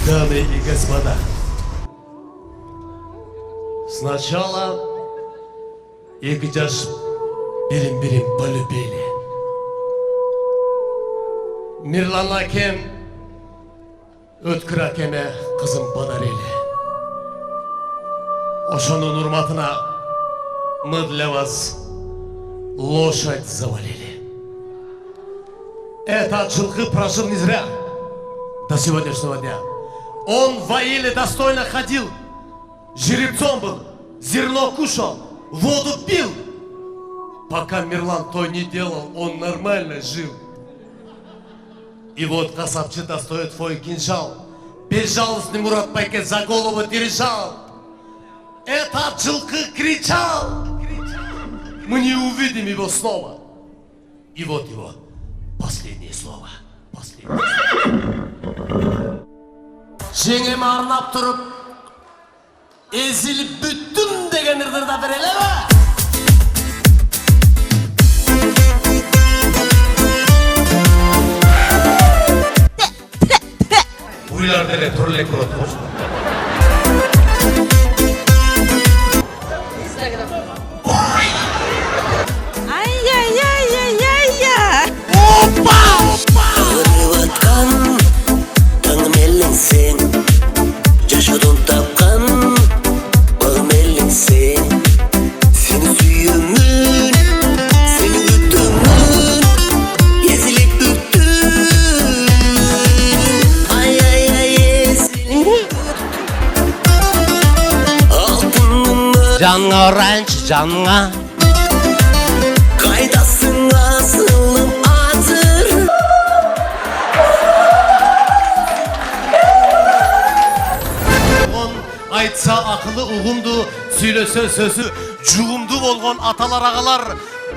Дамы и господа, сначала эки жаш бирин-бирин полюбили. Мирлан акем Өткір акеме қызым бадар эле. Ошонун урматына мы для вас лошадь завалили. Этот жылкы прожил не зря до сегодняшнего дня. Он в Аиле достойно ходил, жеребцом был, зерно кушал, воду пил. Пока Мирлан то не делал, он нормально жил. И вот касапчы достает твой кинжал, безжалостный Мурат Байке за голову держал. Этот жылкы кричал, мы не увидим его снова. И вот его последнее слово. Жеңеме арнап тұрып, ezilip бүттім деген ырдырда береле ме? Uylar dele turle kurot hoştu. Arıvatkan tangım elin sen, yaşadın tapkan bağım elin sen. Seni suyumun, seni güttümün, ezilip büktüm. Ay seni altınımı Canına öğrenç canına. Kaydasın asılım atır. Айтса ақылы ұғымды, сөйлесе сөзі жұғымды болған аталар ағалар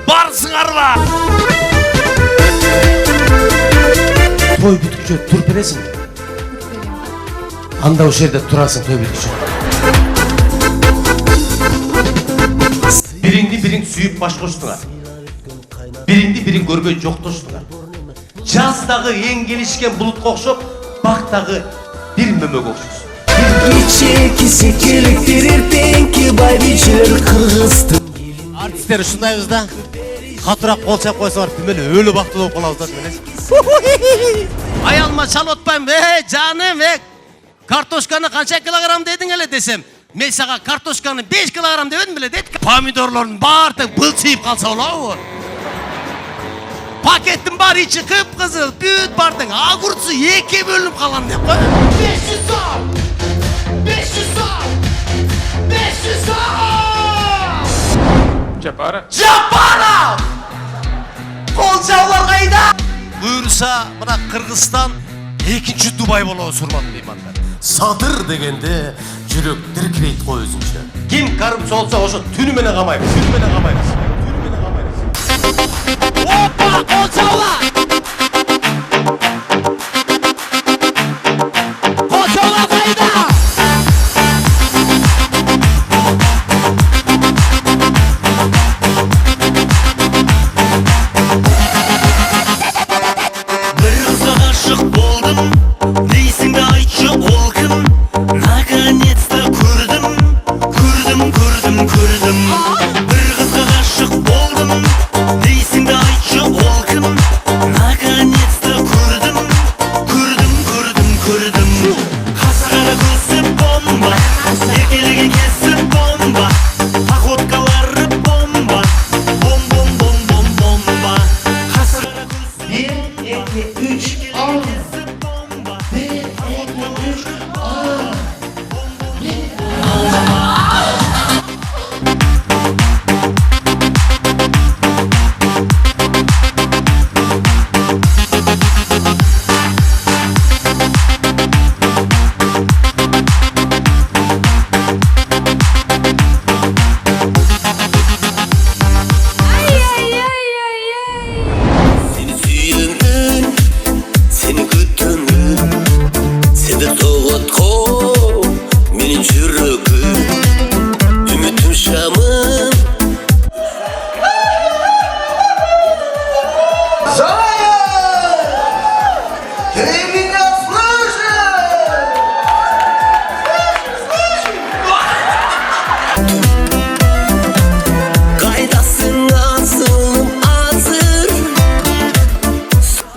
барсыңар ба? Той бүткіше тұр бересің? Анда о жерде тұрасың той бүткіше. Біріңді бірің сүйіп баш қоштыңар. Біріңді бірің көрбей жоқтоштыңар. Жаздағы ең келішкен бұлыт қоқшып, бақтағы бір мөмөк оқшыз. Çekisi kiriktirir penki bay biçilir kırgızdı. Artistler ушундайбыз да. Катыраак кол чап койсоңор тимеле өлү бактылуу болуп калабыз да тимеле. Аялыма чалып атпайм. Жаным, картошканы канча килограмм дедиң эле десем, мен сага картошканы 5 килограмм дебедим беле дейт. Помидорлордун баары былчыйып калса болобу? Пакеттин баары ичи кыпкызыл, бүт бардың огурцу 2 бөлүнүп калган деп кой. 500 сом! 500 сом! 500 сом! Жапара! Колчаулар кайда? Буйруса, мына Кыргызстан экинчи Дубай болобу сурматтуу меймандар. Садыр дегенде жүрөк диркирейт го өзүнчө. Ким коррупция болсо ошо түнү менен камайбыз. Опа, колчаулар! Колчаулар кайда?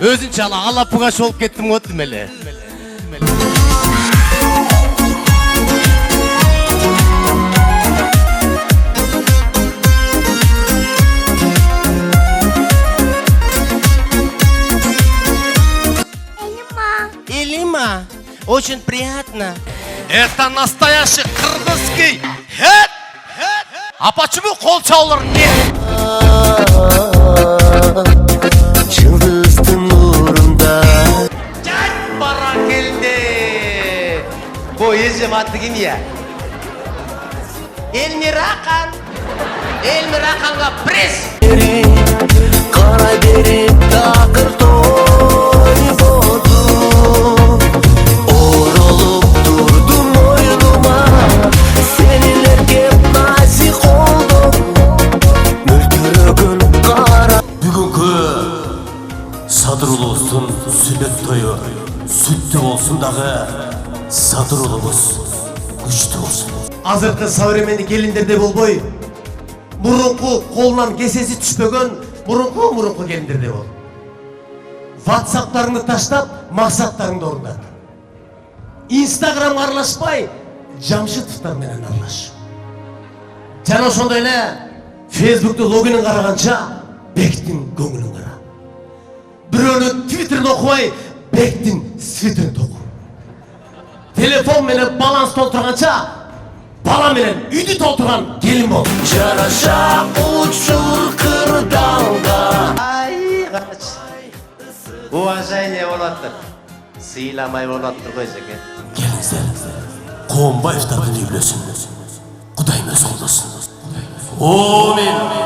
өзүнчө ала пугаш болуп кеттим го дейм эле. Элима, очень приятно. Это настоящий кыргызский хет. А почему кол чаулар нет? Жылдыздын нурунда Бара келди. Bu ежем аты ким я? Элмирахан. Элмираханга пресс. кара берип такыр той болду оролуп турдум мойнума сенин эркек назик колдоң мөлтүрөгөн кара Бүгүнкү Садыр улубуздун сүннөт тою сүттүү болсун дагы Садыр улубуз күчтүү болсун. Азыркы современный келиндерде болбой, мурунку колунан кесеси түшпөгөн мурунку келиндерде бол. WhatsApp'тарыңды таштап, максаттарыңды орундат. Instagramга аралашпай, Жамшитовтар менен аралаш. Жана ошондой эле Facebook'та логинин караганча Бектин көңүлүн кара. Бирөөнүн Twitter'ин окубай, Бектин свиттерин току. Телефон менен баланс толтурганча, бала менен үйдү толтурган келин бол. жараша учур кырдаалга Ай, карач. Уважение болоттур. Сыйламай болоттур го эжеке. Келиңиздер, Коомбаевдардын үйлөсүн Кудайым өзү колдосун. Амин.